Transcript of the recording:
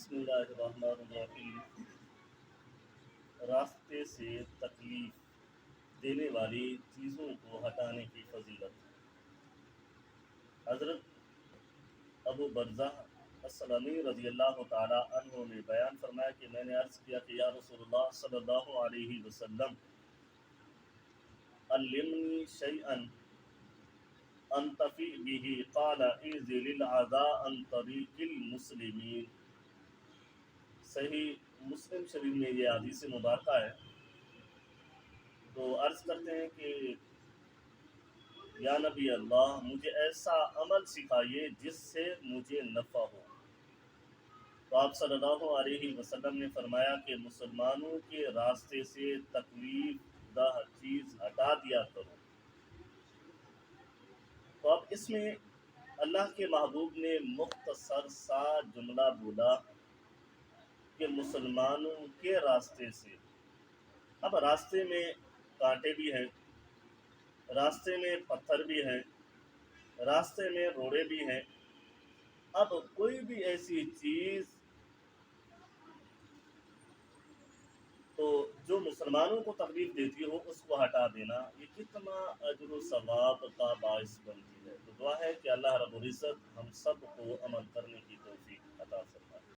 بسم اللہ الرحمن الرحیم۔ راستے سے تکلیف دینے والی چیزوں کو ہٹانے کی فضیلت۔ حضرت ابو برزہ السلمی رضی اللہ تعالی عنہ نے بیان فرمایا کہ میں نے عرض کیا کہ یا رسول اللہ صلی اللہ علیہ وسلم علمنی شیئا انتفع به قال انزل العزاء عن طریق المسلمین۔ صحیح مسلم شریف میں یہ حدیث مبارکہ ہے۔ تو عرض کرتے ہیں کہ یا نبی اللہ مجھے ایسا عمل سکھائیے جس سے مجھے نفع ہو۔ تو آپ صلی اللہ علیہ وسلم نے فرمایا کہ مسلمانوں کے راستے سے تکلیف دہ چیز ہٹا دیا کرو۔ تو اب اس میں اللہ کے محبوب نے مختصر سا جملہ بولا کہ مسلمانوں کے راستے سے۔ اب راستے میں کانٹے بھی ہیں، راستے میں پتھر بھی ہیں، راستے میں روڑے بھی ہیں۔ اب کوئی بھی ایسی چیز تو جو مسلمانوں کو تکلیف دیتی ہو اس کو ہٹا دینا، یہ کتنا اجر و ثواب کا باعث بنتی ہے۔ تو دعا ہے کہ اللہ رب العزت ہم سب کو عمل کرنے کی توفیق عطا فرمائے۔